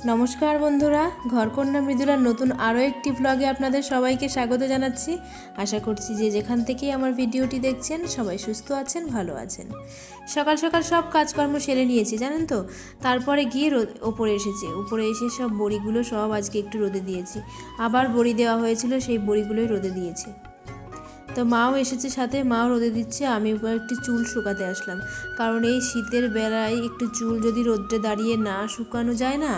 নমস্কার বন্ধুরা, ঘরকন্যা মৃদুলার নতুন আরও একটি ব্লগে আপনাদের সবাইকে স্বাগত জানাচ্ছি। আশা করছি যে যেখান থেকেই আমার ভিডিওটি দেখছেন সবাই সুস্থ আছেন, ভালো আছেন। সকাল সকাল সব কাজকর্ম সেরে নিয়েছি জানেন তো। তারপরে গিয়ে ওপরে এসেছি। উপরে এসে সব বড়িগুলো সব আজকে একটু রোদে দিয়েছি। আবার বড়ি দেওয়া হয়েছিল, সেই বড়িগুলোই রোদে দিয়েছি। তো মাও এসেছে সাথে, মাও রোদে দিচ্ছে, আমি উপর একটু চুল শুকাতে আসলাম। কারণ এই শীতের বেলায় একটু চুল যদি রোদ্রে দাঁড়িয়ে না শুকানো যায় না,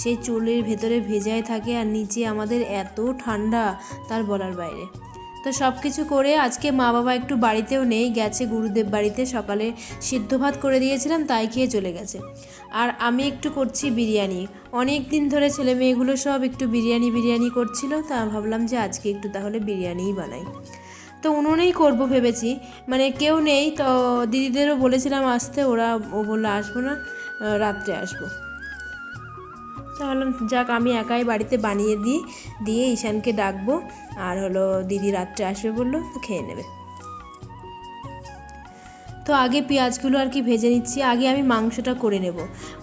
সেই চুলের ভেতরে ভেজায় থাকে আর নিচে আমাদের এত ঠান্ডা তার বলার বাইরে। তো সব কিছু করে আজকে মা বাবা একটু বাড়িতেও নেই, গেছে গুরুদেব বাড়িতে। সকালে সিদ্ধ ভাত করে দিয়েছিলাম, তাই খেয়ে চলে গেছে। আর আমি একটু করছি বিরিয়ানি। অনেক দিন ধরে ছেলে মেয়েগুলো সব একটু বিরিয়ানি করছিল, তা ভাবলাম যে আজকে একটু তাহলে বিরিয়ানিই বানাই। তো উনুনেই করবো ভেবেছি, মানে কেউ নেই তো। দিদিদেরও বলেছিলাম আসতে, ও বললো আসবো না, রাত্রে আসবো। তাহলে যাক, আমি একাই বাড়িতে বানিয়ে দিয়ে ঈশানকে ডাকবো। আর দিদি রাত্রে আসবে বললো, তো খেয়ে নেবে। তো আগে পেঁয়াজগুলো আর কি ভেজে নিচ্ছি। আগে আমি মাংসটা করে নেব।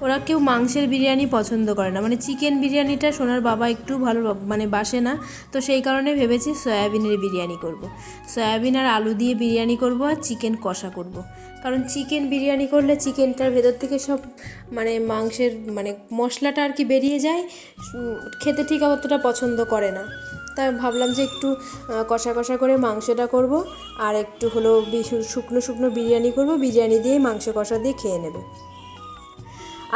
ওরা কেউ মাংসের বিরিয়ানি পছন্দ করে না, মানে চিকেন বিরিয়ানিটা সোনার বাবা একটু ভালো মানে বাসে না। তো সেই কারণে ভেবেছি সয়াবিনের বিরিয়ানি করব। সয়াবিন আর আলু দিয়ে বিরিয়ানি করব, আর চিকেন কষা করব। কারণ চিকেন বিরিয়ানি করলে চিকেনটার ভেতর থেকে সব মানে মাংসের মানে মশলাটা আর কি বেরিয়ে যায়, খেতে ঠিক অতটা পছন্দ করে না। তাই ভাবলাম যে একটু কষা কষা করে মাংসটা করব, আর একটু শুকনো শুকনো বিরিয়ানি করব। বিরিয়ানি দিয়ে মাংস কষা দিয়ে খেয়ে নেবে।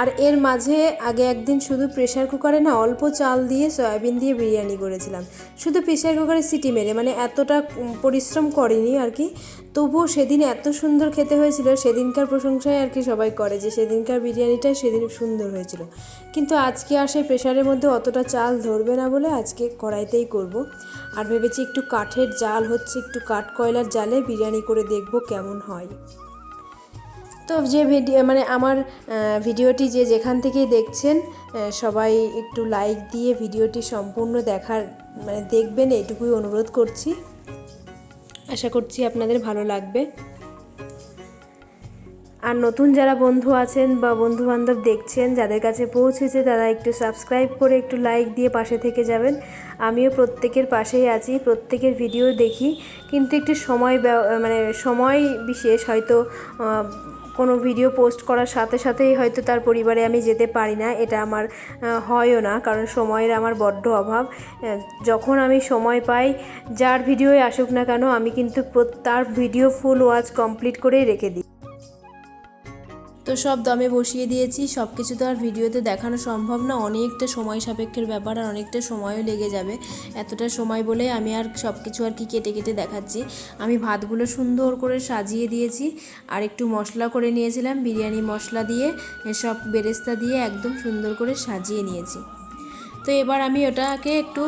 আর এর মাঝে আগে একদিন শুধু প্রেশার কুকারে না অল্প চাল দিয়ে সয়াবিন দিয়ে বিরিয়ানি করেছিলাম, শুধু প্রেশার কুকারে সিটি মেরে, মানে এতটা পরিশ্রম করিনি আর কি। তবুও সেদিন এত সুন্দর খেতে হয়েছিল। সেদিনকার প্রশংসায় আর কি সবাই করে যে সেদিনকার বিরিয়ানিটাই সেদিন সুন্দর হয়েছিল। কিন্তু আজকে আর সেই প্রেশারের মধ্যে অতটা চাল ধরবে না বলে আজকে কড়াইতেই করব। আর ভেবেছি একটু কাঠের জাল হচ্ছে, একটু কাঠ কয়লার জালে বিরিয়ানি করে দেখব কেমন হয়। তো যে মানে আমার ভিডিওটি যে যেখান থেকেই দেখছেন, সবাই একটু লাইক দিয়ে ভিডিওটি সম্পূর্ণ দেখার মানে দেখবেন, এইটুকুই অনুরোধ করছি। আশা করছি আপনাদের ভালো লাগবে। আর নতুন যারা বন্ধু আছেন বা বন্ধুবান্ধব দেখছেন, যাদের কাছে পৌঁছেছে, তারা একটু সাবস্ক্রাইব করে একটু লাইক দিয়ে পাশে থেকে যাবেন। আমিও প্রত্যেকের পাশেই আছি, প্রত্যেকের ভিডিও দেখি, কিন্তু একটু মানে সময় বিশেষ হয়তো কোনো ভিডিও পোস্ট করার সাথে সাথেই হয়তো তার পরিবারে আমি যেতে পারি না। এটা আমার হয়ও না, কারণ সময়ের আমার বড্ড অভাব। যখন আমি সময় পাই, যার ভিডিওই আসুক না কেন, আমি কিন্তু তার ভিডিও ফুল ওয়াচ কমপ্লিট করেই রেখে দিই। তো সব দমে বসিয়ে দিয়েছি। সব কিছু তো আর ভিডিওতে দেখানো সম্ভব না, অনেকটা সময় সাপেক্ষের ব্যাপার, আর অনেকটা সময়ও লেগে যাবে। এতটা সময় বলে আমি আর সব কিছু আর কি কেটে কেটে দেখাচ্ছি। আমি ভাতগুলো সুন্দর করে সাজিয়ে দিয়েছি, আর একটু মশলা করে নিয়েছিলাম, বিরিয়ানি মশলা দিয়ে সব বেরেস্তা দিয়ে একদম সুন্দর করে সাজিয়ে নিয়েছি। তো এবার আমি ওটাকে একটু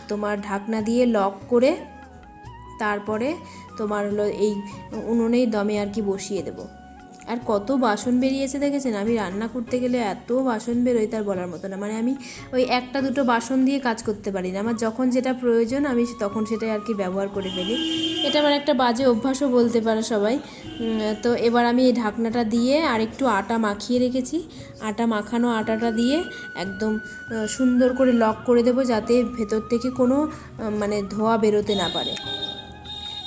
তোমার ঢাকনা দিয়ে লক করে তারপরে তোমার এই উনুনেই দমে আর কি বসিয়ে দেবো। আর কত বাসন বেরিয়েছে দেখেছেন। আমি রান্না করতে গেলে এত বাসন বেরোয় তার বলার মতো না। মানে আমি ওই একটা দুটো বাসন দিয়ে কাজ করতে পারি না। আমার যখন যেটা প্রয়োজন আমি তখন সেটাই আর কি ব্যবহার করে ফেলি। এটা আমার একটা বাজে অভ্যাসও বলতে পারে সবাই। তো এবার আমি এই ঢাকনাটা দিয়ে আর একটু আটা মাখিয়ে রেখেছি। আটাটা দিয়ে একদম সুন্দর করে লক করে দেবো, যাতে ভেতর থেকে কোনো মানে ধোঁয়া বেরোতে না পারে।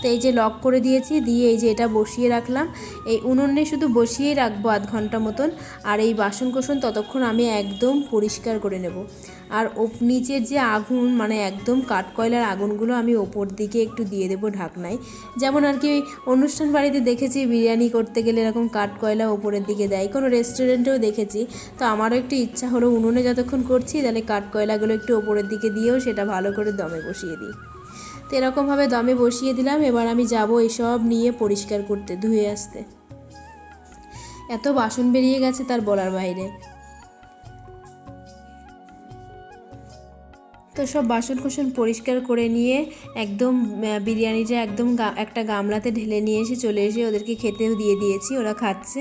তো এই যে লক করে দিয়েছি, দিয়ে এই যে এটা বসিয়ে রাখলাম। এই উনুনে শুধু বসিয়েই রাখবো আধ ঘন্টা মতন। আর এই বাসন কোসন ততক্ষণ আমি একদম পরিষ্কার করে নেব। আর নিচের যে আগুন, মানে একদম কাঠকয়লার আগুনগুলো আমি ওপর দিকে একটু দিয়ে দেবো ঢাকনায়। যেমন আর কি অনুষ্ঠান বাড়িতে দেখেছি বিরিয়ানি করতে গেলে এরকম কাঠকয়লা ওপরের দিকে দেয়, কোনো রেস্টুরেন্টেও দেখেছি। তো আমারও একটু ইচ্ছা হলো, উনুনে যতক্ষণ করছি তাহলে কাঠকয়লাগুলো একটু ওপরের দিকে দিয়েও সেটা ভালো করে দমে বসিয়ে দিই। তো এরকমভাবে দমে বসিয়ে দিলাম। এবার আমি যাব এসব নিয়ে পরিষ্কার করতে, ধুয়ে আসতে। এত বাসন বেরিয়ে গেছে তার বলার বাইরে। তো তো সব বাসন কোসন পরিষ্কার করে নিয়ে একদম বিরিয়ানিটা একদম একটা গামলাতে ঢেলে নিয়ে এসে চলে এসে ওদেরকে খেতেও দিয়ে দিয়েছি, ওরা খাচ্ছে।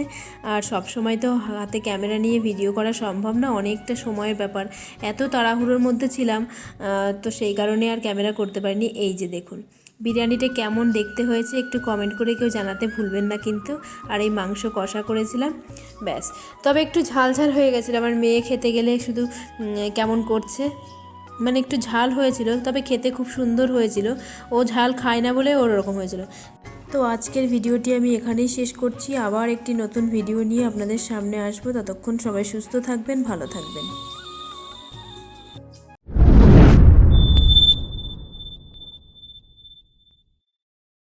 আর সব সময় তো হাতে ক্যামেরা নিয়ে ভিডিও করা সম্ভব না, অনেকটা সময়ের ব্যাপার, এত তাড়াহুড়োর মধ্যে ছিলাম, তো সেই কারণে আর ক্যামেরা করতে পারিনি। এই যে দেখুন বিরিয়ানিটা কেমন দেখতে হয়েছে একটু কমেন্ট করে কেউ জানাতে ভুলবেন না কিন্তু। আর এই মাংস কষা করেছিলাম, ব্যাস। তবে একটু ঝাল ঝাল হয়ে গেছিলো, আমার মেয়ে খেতে গেলে শুধু কেমন করছে, মানে একটু ঝাল হয়েছিল, তবে খেতে খুব সুন্দর হয়েছিল। ও ঝাল খায় না বলে ওর ওরকম হয়েছিল। তো আজকের ভিডিওটি আমি এখানেই শেষ করছি, আবার একটি নতুন ভিডিও নিয়ে আপনাদের সামনে আসবো। ততক্ষণ সবাই সুস্থ থাকবেন, ভালো থাকবেন।